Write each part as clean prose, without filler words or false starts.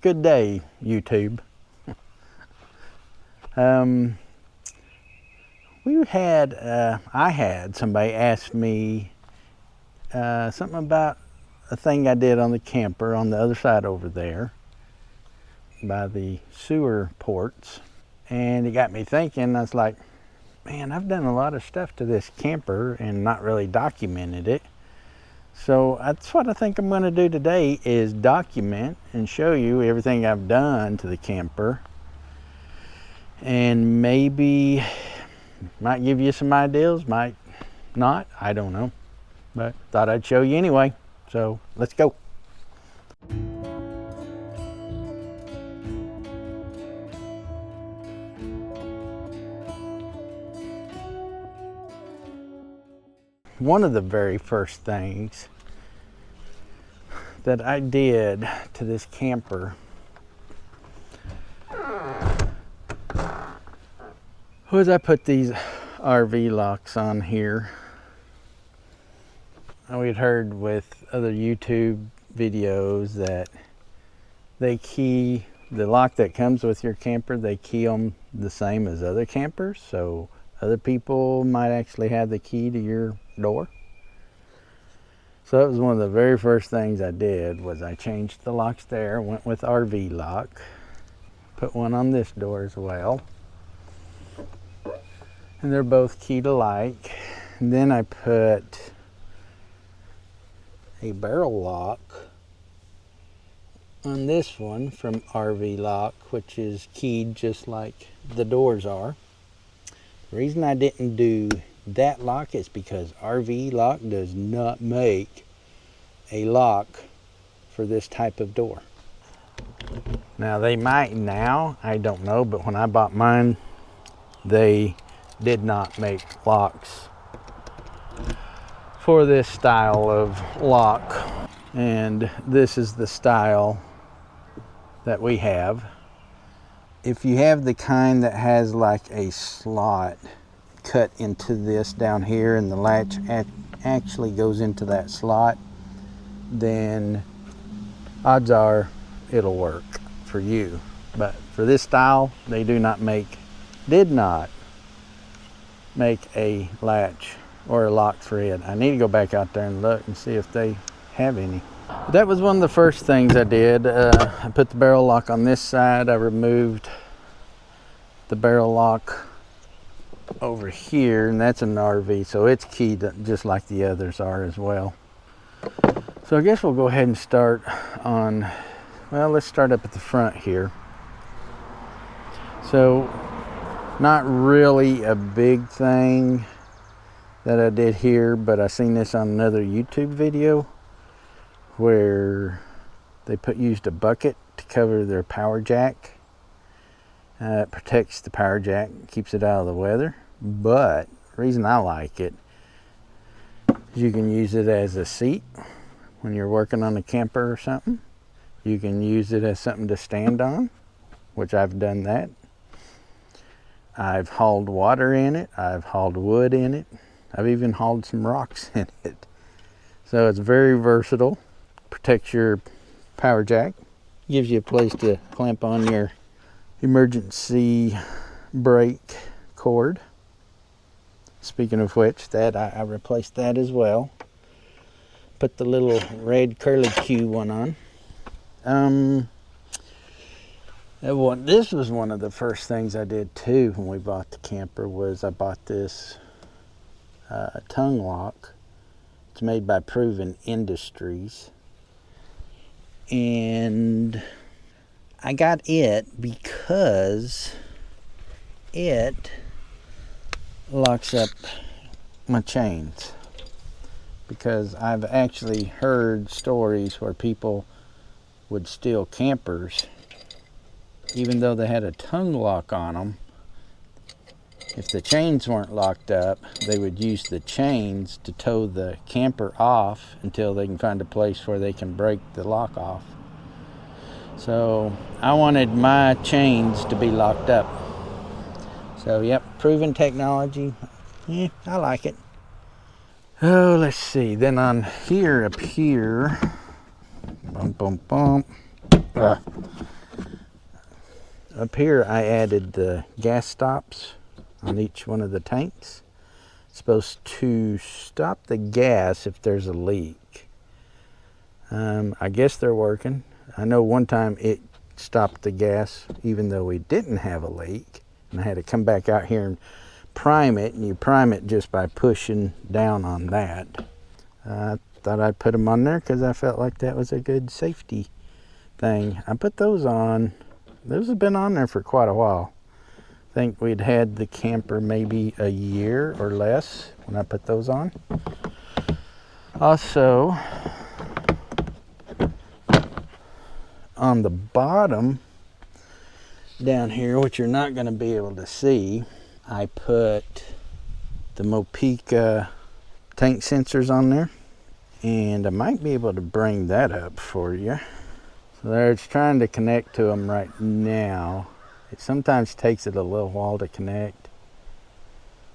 Good day, YouTube. I had somebody ask me something about a thing I did on the camper on the other side over there by the sewer ports. And it got me thinking. I was like, man, I've done a lot of stuff to this camper and not really documented it. So that's what I think I'm going to do today, is document and show you everything I've done to the camper. And maybe might give you some ideas, might not, I don't know. But thought I'd show you anyway. So let's go. One of the very first things that I did to this camper was I put these RV locks on here. We'd heard with other YouTube videos that they key the lock that comes with your camper, they key them the same as other campers, so other people might actually have the key to your door. So that was one of the very first things I did, was I changed the locks there, went with RV lock, put one on this door as well. And they're both keyed alike. And then I put a barrel lock on this one from RV lock, which is keyed just like the doors are. The reason I didn't do that lock is because RV lock does not make a lock for this type of door. Now they might now, I don't know, but when I bought mine, they did not make locks for this style of lock. And this is the style that we have. If you have the kind that has like a slot cut into this down here and the latch actually goes into that slot, then odds are it'll work for you. But for this style, they did not make a latch or a lock for it. I need to go back out there and look and see if they have any. But that was one of the first things I did. I put the barrel lock on this side. I removed the barrel lock over here, and that's an RV, so it's keyed just like the others are as well. So I guess we'll go ahead and start on, well, let's start up at the front here. So not really a big thing that I did here, but I seen this on another YouTube video where they used a bucket to cover their power jack. It protects the power jack, keeps it out of the weather. But the reason I like it is you can use it as a seat when you're working on a camper or something. You can use it as something to stand on, which I've done that. I've hauled water in it. I've hauled wood in it. I've even hauled some rocks in it. So it's very versatile. Protects your power jack. Gives you a place to clamp on your emergency brake cord. Speaking of which, that I replaced that as well. Put the little red curly Q one on. This was one of the first things I did too when we bought the camper, was I bought this tongue lock. It's made by Proven Industries. And I got it because it locks up my chains. Because I've actually heard stories where people would steal campers even though they had a tongue lock on them. If the chains weren't locked up, they would use the chains to tow the camper off until they can find a place where they can break the lock off. So I wanted my chains to be locked up. So yep, proven technology. Yeah, I like it. Oh, let's see. Then on here, up here, up here I added the gas stops on each one of the tanks. It's supposed to stop the gas if there's a leak. I guess they're working. I know one time it stopped the gas even though we didn't have a leak, and I had to come back out here and prime it, and you prime it just by pushing down on that. I thought I'd put them on there because I felt like that was a good safety thing. I put those on. Those have been on there for quite a while. I think we'd had the camper maybe a year or less when I put those on. Also, on the bottom down here, which you're not going to be able to see, I put the Mopeka tank sensors on there, and I might be able to bring that up for you. So there, it's trying to connect to them right now. It sometimes takes it a little while to connect,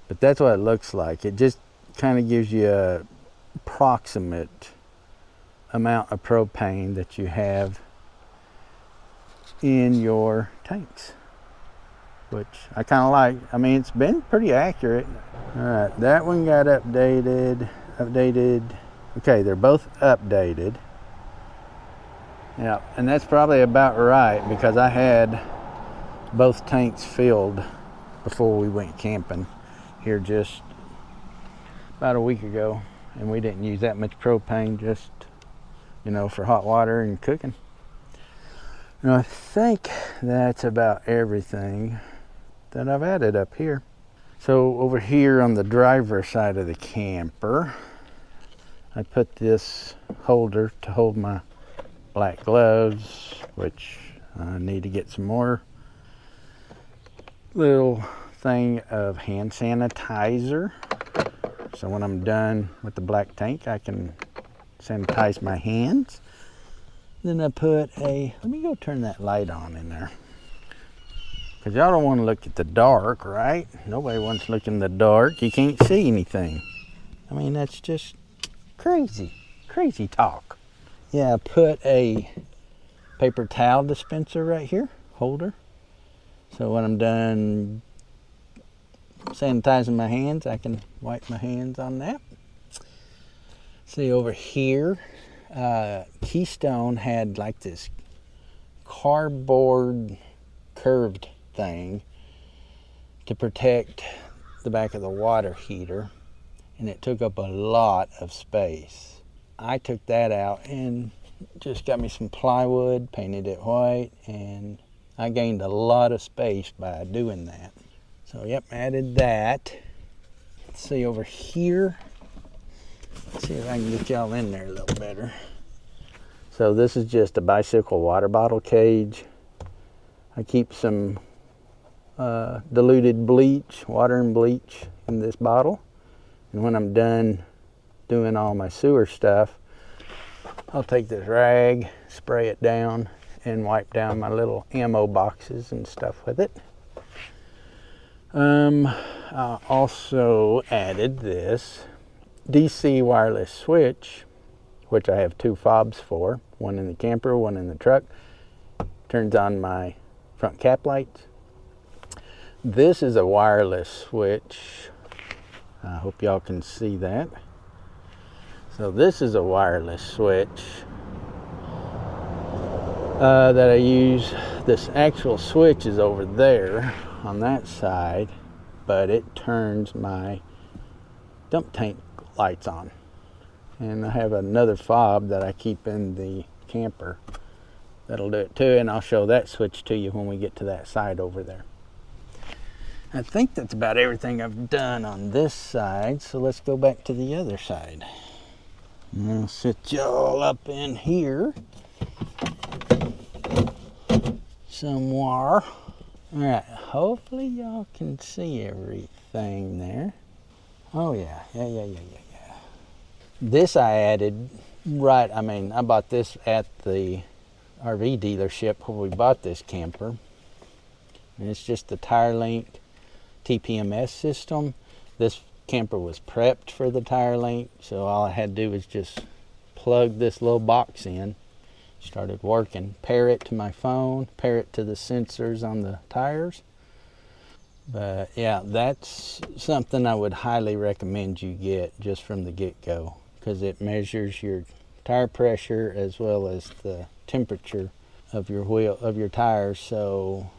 but that's what it looks like. It just kind of gives you a approximate amount of propane that you have in your tanks, which I kind of like. I mean, it's been pretty accurate. All right, that one got updated. Okay, they're both updated. Yeah, and that's probably about right because I had both tanks filled before we went camping here just about a week ago, and we didn't use that much propane, just, you know, for hot water and cooking. And I think that's about everything that I've added up here. So over here on the driver's side of the camper, I put this holder to hold my black gloves, which I need to get some more. Little thing of hand sanitizer, so when I'm done with the black tank I can sanitize my hands. Then I put a, let me go turn that light on in there, because y'all don't want to look at the dark, right? Nobody wants to look in the dark. You can't see anything. I mean, that's just crazy talk. Yeah, I put a paper towel dispenser right here, holder. So when I'm done sanitizing my hands, I can wipe my hands on that. See over here, Keystone had like this cardboard curved thing to protect the back of the water heater, and it took up a lot of space. I took that out and just got me some plywood, painted it white, and I gained a lot of space by doing that. So yep, added that. Let's see over here. Let's see if I can get y'all in there a little better. So this is just a bicycle water bottle cage. I keep some diluted bleach, water and bleach in this bottle. And when I'm done doing all my sewer stuff, I'll take this rag, spray it down, and wipe down my little ammo boxes and stuff with it. I also added this DC wireless switch, which I have 2 fobs for, one in the camper, one in the truck. Turns on my front cap lights. This is a wireless switch. I hope y'all can see that. So this is a wireless switch that I use. This actual switch is over there on that side, but it turns my dump tank lights on. And I have another fob that I keep in the camper that'll do it too, and I'll show that switch to you when we get to that side over there. I think that's about everything I've done on this side, so let's go back to the other side. I'll sit y'all up in here somewhere. Alright, hopefully y'all can see everything there. Oh yeah. This I added I bought this at the RV dealership where we bought this camper. And it's just the Linc TPMS system. This camper was prepped for the Linc, so all I had to do was just plug this little box in started working. Pair it to my phone, pair it to the sensors on the tires. But yeah, that's something I would highly recommend you get just from the get-go, because it measures your tire pressure as well as the temperature of your tires. So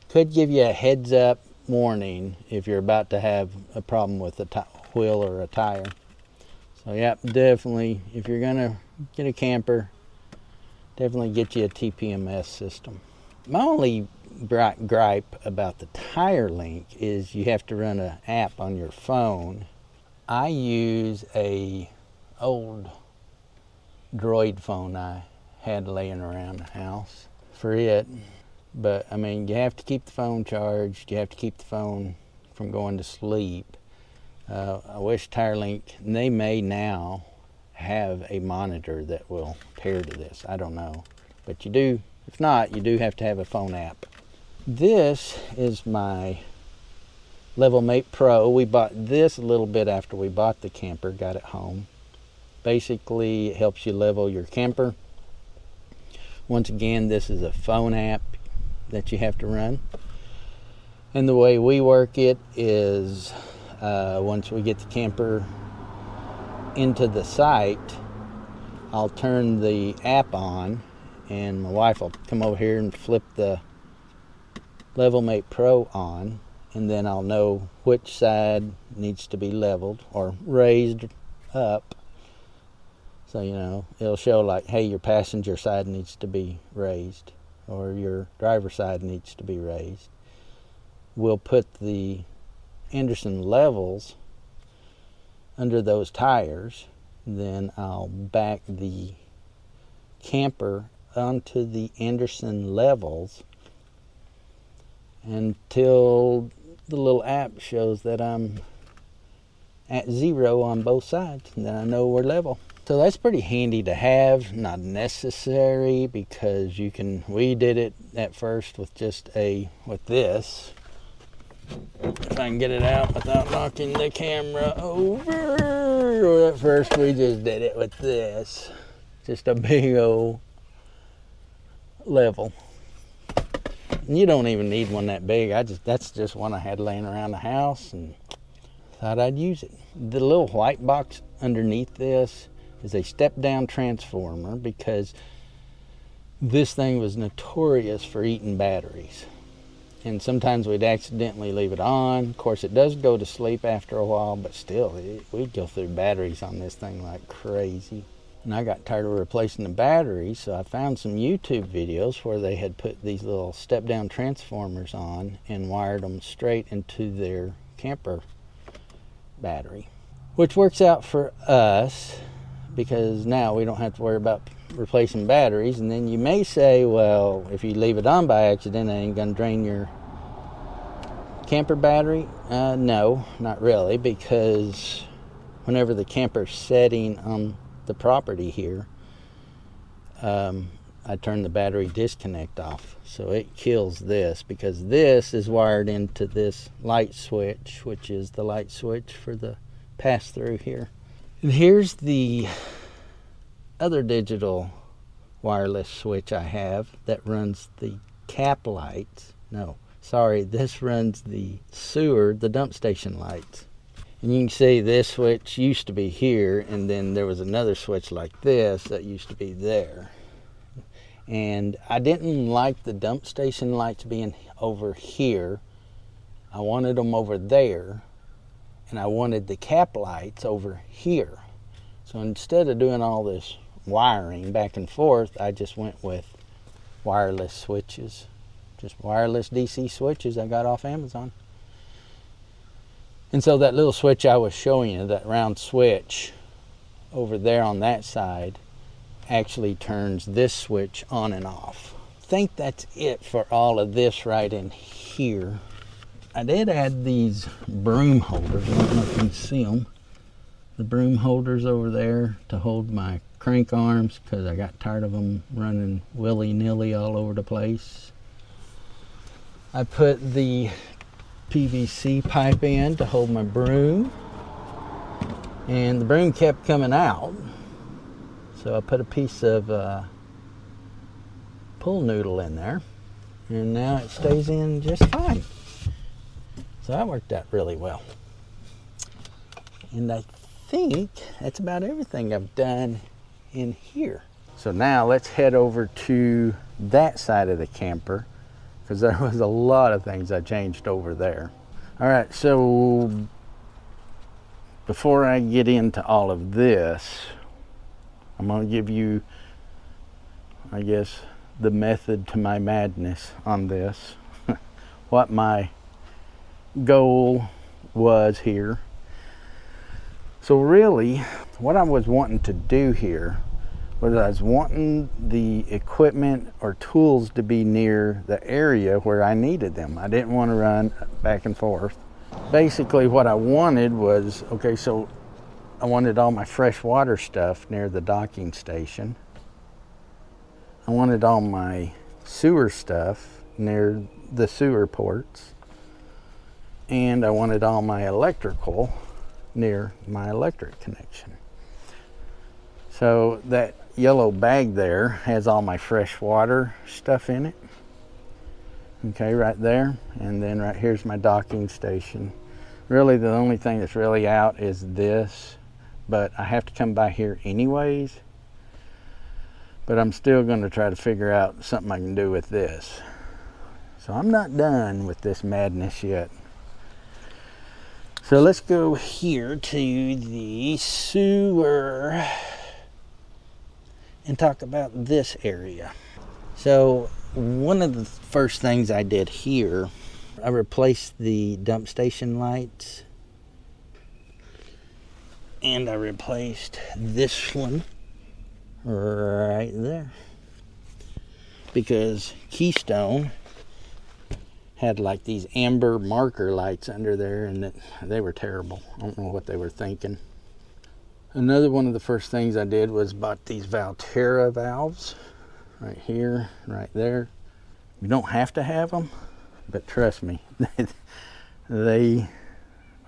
could give you a heads up warning if you're about to have a problem with a wheel or a tire. So yeah, definitely, if you're gonna get a camper, definitely get you a TPMS system. My only gripe about the tire Linc is you have to run an app on your phone. I use a old Droid phone I had laying around the house for it. But I mean, you have to keep the phone charged. You have to keep the phone from going to sleep. I wish Tire Linc, they may now have a monitor that will pair to this. I don't know. But you do, if not, you do have to have a phone app. This is my LevelMate Pro. We bought this a little bit after we bought the camper, got it home. Basically, it helps you level your camper. Once again, this is a phone app that you have to run. And the way we work it is once we get the camper into the site, I'll turn the app on and my wife will come over here and flip the LevelMate Pro on, and then I'll know which side needs to be leveled or raised up. So, you know, it'll show like, hey, your passenger side needs to be raised or your driver's side needs to be raised. We'll put the Anderson levels under those tires. Then I'll back the camper onto the Anderson levels until the little app shows that I'm at 0 on both sides, and then I know we're level. So that's pretty handy to have, not necessary, because we did it at first with with this. If I can get it out without knocking the camera over. At first we just did it with this. Just a big old level. And you don't even need one that big. That's just one I had laying around the house and thought I'd use it. The little white box underneath this is a step-down transformer, because this thing was notorious for eating batteries. And sometimes we'd accidentally leave it on. Of course, it does go to sleep after a while, but still, we'd go through batteries on this thing like crazy. And I got tired of replacing the batteries, so I found some YouTube videos where they had put these little step-down transformers on and wired them straight into their camper battery, which works out for us because now we don't have to worry about replacing batteries. And then you may say, well, if you leave it on by accident, it ain't gonna drain your camper battery. No, not really, because whenever the camper's setting on the property here, I turn the battery disconnect off, so it kills this, because this is wired into this light switch, which is the light switch for the pass-through here. And here's the other digital wireless switch I have that runs the cap lights. No, sorry, this runs the sewer, the dump station lights. And you can see this switch used to be here, and then there was another switch like this that used to be there. And I didn't like the dump station lights being over here. I wanted them over there, and I wanted the cap lights over here. So instead of doing all this wiring back and forth, I just went with wireless switches. Just wireless DC switches I got off Amazon. And so that little switch I was showing you, that round switch over there on that side, actually turns this switch on and off. I think that's it for all of this right in here. I did add these broom holders. I don't know if you can see them. The broom holders over there to hold my crank arms, because I got tired of them running willy-nilly all over the place. I put the PVC pipe in to hold my broom, and the broom kept coming out, so I put a piece of pool noodle in there, and now it stays in just fine. So that worked out really well. And I think that's about everything I've done in here. So now let's head over to that side of the camper, because there was a lot of things I changed over there. All right, so before I get into all of this, I'm going to give you, I guess, the method to my madness on this. What my goal was here. So really, what I was wanting to do here was I was wanting the equipment or tools to be near the area where I needed them. I didn't want to run back and forth. Basically what I wanted was, okay, so I wanted all my fresh water stuff near the docking station. I wanted all my sewer stuff near the sewer ports. And I wanted all my electrical near my electric connection. So that yellow bag there has all my fresh water stuff in it. Okay, right there. And then right here's my docking station. Really the only thing that's really out is this, but I have to come by here anyways. But I'm still going to try to figure out something I can do with this. So I'm not done with this madness yet. So let's go here to the sewer and talk about this area. So one of the first things I did here, I replaced the dump station lights, and I replaced this one right there, because Keystone had like these amber marker lights under there, and they were terrible. I don't know what they were thinking. Another one of the first things I did was bought these Valterra valves right here, right there. You don't have to have them, but trust me, they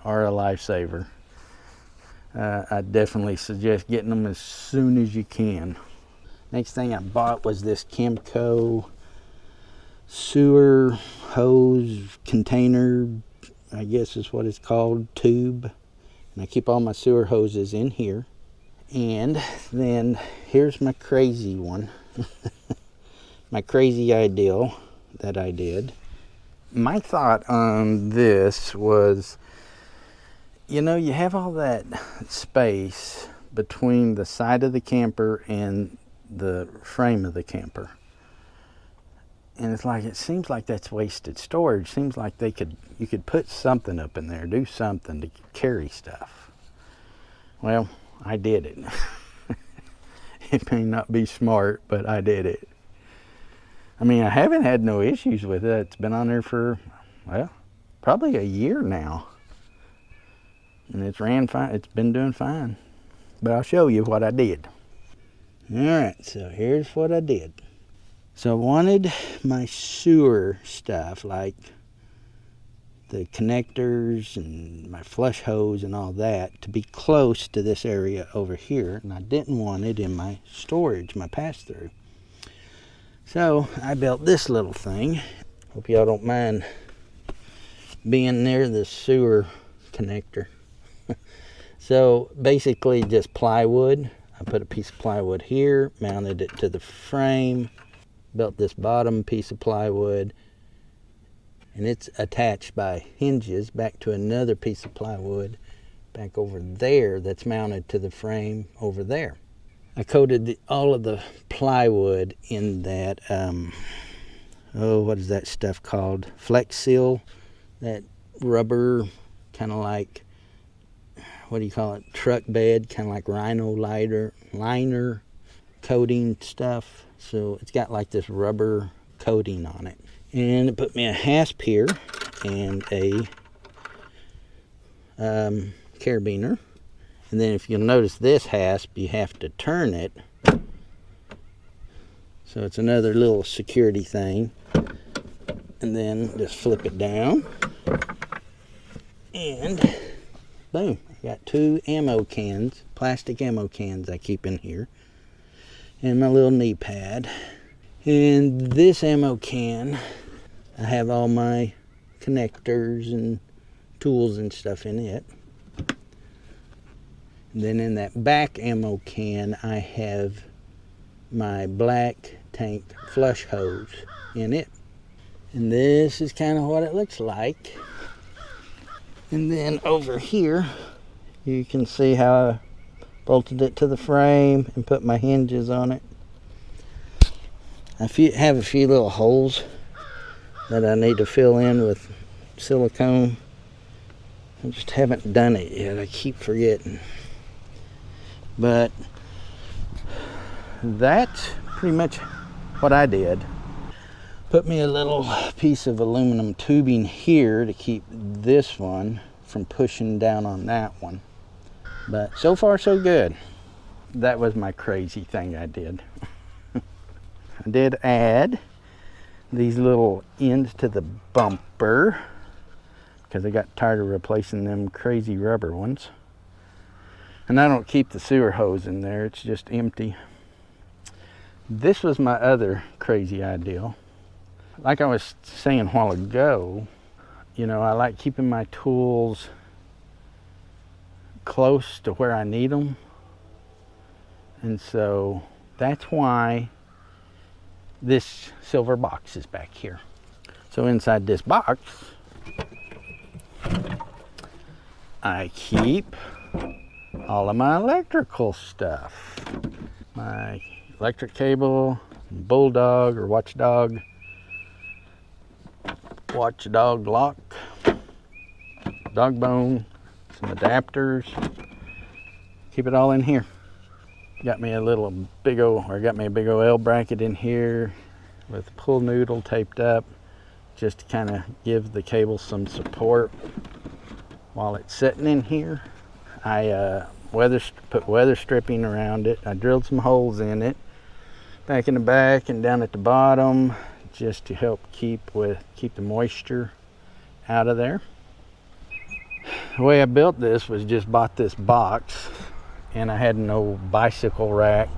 are a lifesaver. I definitely suggest getting them as soon as you can. Next thing I bought was this Chemco sewer hose container, I guess is what it's called, tube. And I keep all my sewer hoses in here. And then here's my crazy one. My crazy ideal that I did. My thought on this was, you know, you have all that space between the side of the camper and the frame of the camper. And it's like, it seems like that's wasted storage. Seems like you could put something up in there, do something to carry stuff. Well, I did it. It may not be smart, but I did it. I mean, I haven't had no issues with it. It's been on there for, well, probably a year now. And it's ran fine. It's been doing fine. But I'll show you what I did. All right, so here's what I did. So I wanted my sewer stuff, like the connectors and my flush hose and all that, to be close to this area over here. And I didn't want it in my storage, my pass-through. So I built this little thing. Hope y'all don't mind being near the sewer connector. So basically just plywood. I put a piece of plywood here, mounted it to the frame, built this bottom piece of plywood, and it's attached by hinges back to another piece of plywood back over there that's mounted to the frame over there. I coated all of the plywood in that, what is that stuff called? Flex Seal, that rubber, kind of like, what do you call it? Truck bed, kind of like rhino liner coating stuff. So it's got like this rubber coating on it. And it put me a hasp here and a carabiner. And then if you'll notice this hasp, you have to turn it. So it's another little security thing. And then just flip it down. And boom, I got 2 ammo cans, plastic ammo cans I keep in here. And my little knee pad. And this ammo can, I have all my connectors and tools and stuff in it. And then in that back ammo can, I have my black tank flush hose in it. And this is kind of what it looks like. And then over here, you can see how I bolted it to the frame and put my hinges on it. I have a few little holes that I need to fill in with silicone. I just haven't done it yet. I keep forgetting. But that's pretty much what I did. Put me a little piece of aluminum tubing here to keep this one from pushing down on that one. But so far so good. That was my crazy thing I did. I did add these little ends to the bumper because I got tired of replacing them crazy rubber ones. And I don't keep the sewer hose in there, it's just empty. This was my other crazy idea. Like I was saying a while ago, you know, I like keeping my tools close to where I need them. And so that's why this silver box is back here. So inside this box, I keep all of my electrical stuff. My electric cable, bulldog or watchdog lock, dog bone, some adapters. Keep it all in here. Got me a big old L bracket in here with a pull noodle taped up just to kind of give the cable some support while it's sitting in here. I put weather stripping around it. I drilled some holes in it back in the back and down at the bottom just to help keep the moisture out of there. The way I built this was just bought this box, and I had an old bicycle rack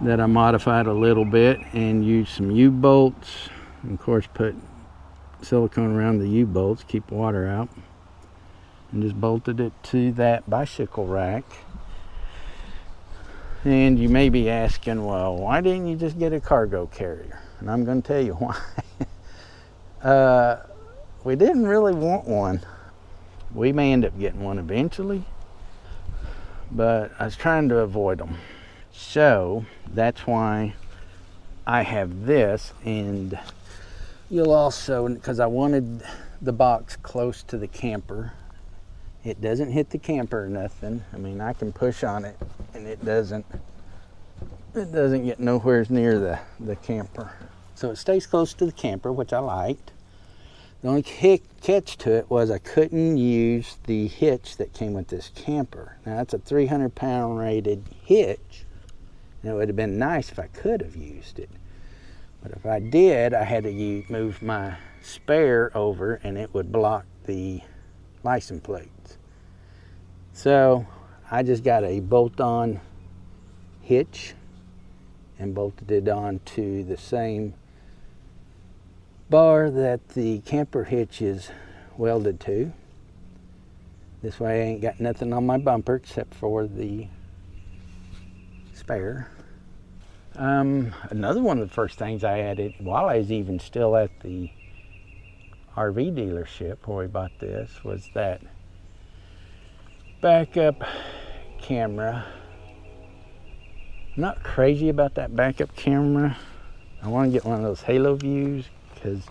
that I modified a little bit and used some U-bolts, and of course put silicone around the U-bolts, keep water out, and just bolted it to that bicycle rack. And you may be asking, well, why didn't you just get a cargo carrier? And I'm going to tell you why. We didn't really want one. We may end up getting one eventually, but I was trying to avoid them. So that's why I have this. And you'll also, because I wanted the box close to the camper. It doesn't hit the camper or nothing. I mean, I can push on it and it doesn't get nowhere near the camper. So it stays close to the camper, which I liked. The only catch to it was I couldn't use the hitch that came with this camper. Now that's a 300-pound rated hitch, and it would have been nice if I could have used it. But if I did, I had to move my spare over and it would block the license plates. So I just got a bolt-on hitch and bolted it onto the same bar that the camper hitch is welded to. This way I ain't got nothing on my bumper except for the spare. Another one of the first things I added while I was even still at the RV dealership where we bought this was that backup camera. I'm not crazy about that backup camera. I want to get one of those halo views because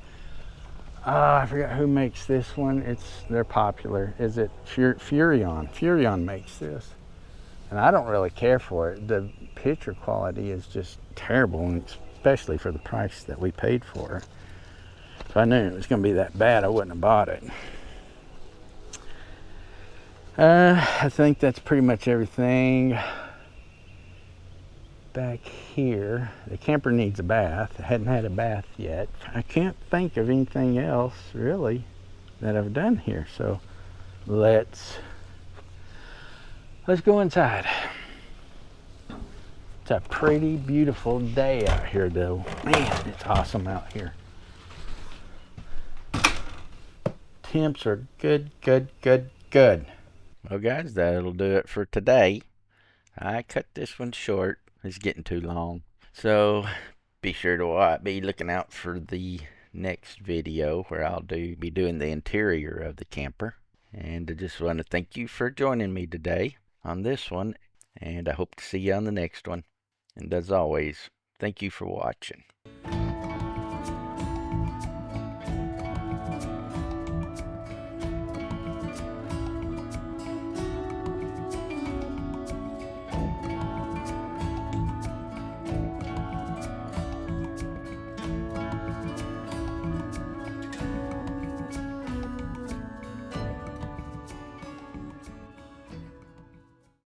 I forgot who makes this one. They're popular. Is it Furion? Furion makes this, and I don't really care for it. The picture quality is just terrible, and especially for the price that we paid for it. If I knew it was going to be that bad, I wouldn't have bought it. I think that's pretty much everything. Back here, the camper needs a bath. I hadn't had a bath yet. I can't think of anything else really that I've done here. So let's go inside. It's a pretty beautiful day out here though. Man, it's awesome out here. Temps are good, good, good, good. Well guys, that'll do it for today. I cut this one short. It's getting too long. So be sure to be looking out for the next video where I'll be doing the interior of the camper. And I just want to thank you for joining me today on this one. And I hope to see you on the next one. And as always, thank you for watching.